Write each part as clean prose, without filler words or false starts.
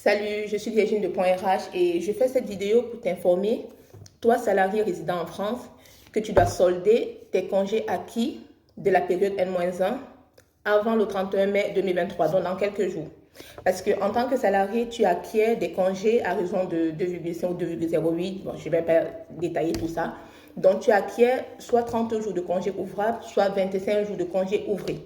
Salut, je suis Virginie de Point RH et je fais cette vidéo pour t'informer, toi salarié résident en France, que tu dois solder tes congés acquis de la période N-1 avant le 31 mai 2023, donc dans quelques jours. Parce qu'en tant que salarié, tu acquiers des congés à raison de 2,5 ou 2,08, bon, je ne vais pas détailler tout ça. Donc tu acquiers soit 30 jours de congés ouvrables, soit 25 jours de congés ouvrés.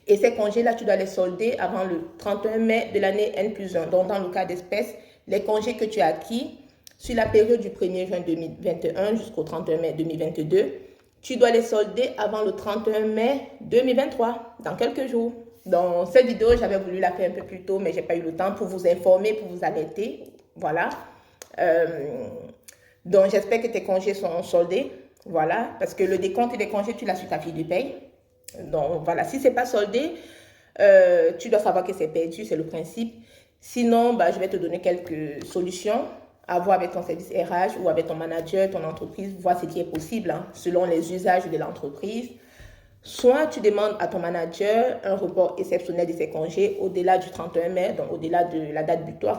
Et ces congés-là, tu dois les solder avant le 31 mai de l'année N+1. Donc, dans le cas d'espèce, les congés que tu as acquis sur la période du 1er juin 2021 jusqu'au 31 mai 2022, tu dois les solder avant le 31 mai 2023, dans quelques jours. Dans cette vidéo, j'avais voulu la faire un peu plus tôt, mais je n'ai pas eu le temps pour vous informer, pour vous alerter. Voilà. Donc, j'espère que tes congés sont soldés. Voilà. Parce que le décompte des congés, tu l'as sur ta fiche de paye. Donc voilà, si ce n'est pas soldé, tu dois savoir que c'est perdu, c'est le principe. Sinon, je vais te donner quelques solutions à voir avec ton service RH ou avec ton manager, ton entreprise, voir ce qui est possible selon les usages de l'entreprise. Soit tu demandes à ton manager un report exceptionnel de ses congés au-delà du 31 mai, donc au-delà de la date butoir.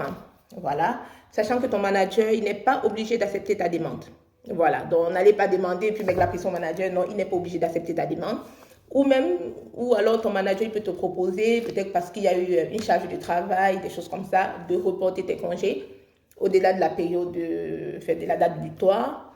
Voilà, sachant que ton manager, il n'est pas obligé d'accepter ta demande. Voilà, donc n'allez pas demander, puis mettre la pression au manager, non, il n'est pas obligé d'accepter ta demande. Ou alors ton manager il peut te proposer, peut-être parce qu'il y a eu une charge de travail, des choses comme ça, de reporter tes congés au-delà de la période de la date butoir.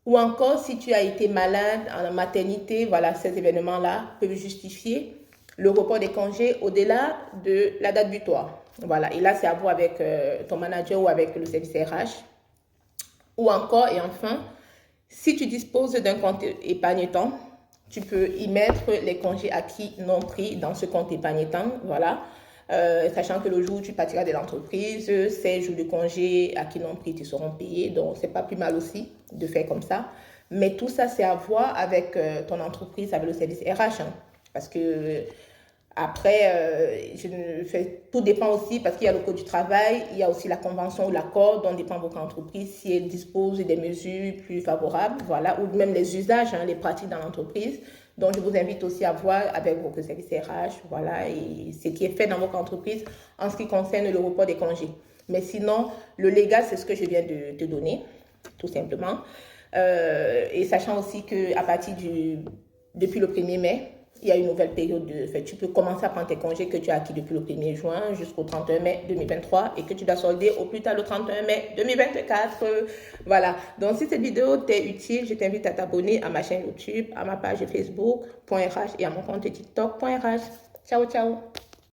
Ou encore, si tu as été malade en maternité, voilà, ces événements-là peuvent justifier le report des congés au-delà de la date butoir. Voilà, et là, c'est à voir avec ton manager ou avec le service RH. Ou encore, et enfin, si tu disposes d'un compte épargne-temps, tu peux y mettre les congés acquis non pris dans ce compte épargne-temps, voilà. Sachant que le jour où tu partiras de l'entreprise, ces jours de congés acquis non pris te seront payés. Donc, c'est pas plus mal aussi de faire comme ça. Mais tout ça, c'est à voir avec ton entreprise, avec le service RH. Parce que après, tout dépend aussi parce qu'il y a le code du travail, il y a aussi la convention ou l'accord dont dépend votre entreprise si elle dispose des mesures plus favorables, voilà, ou même les usages, les pratiques dans l'entreprise. Donc, je vous invite aussi à voir avec votre service RH, voilà, et ce qui est fait dans votre entreprise en ce qui concerne le report des congés. Mais sinon, le légal, c'est ce que je viens de te donner, tout simplement. Et sachant aussi qu'à partir depuis le 1er mai, il y a une nouvelle période tu peux commencer à prendre tes congés que tu as acquis depuis le 1er juin jusqu'au 31 mai 2023 et que tu dois solder au plus tard le 31 mai 2024. Voilà. Donc, si cette vidéo t'est utile, je t'invite à t'abonner à ma chaîne YouTube, à ma page Facebook, .rh et à mon compte TikTok, .rh. Ciao, ciao.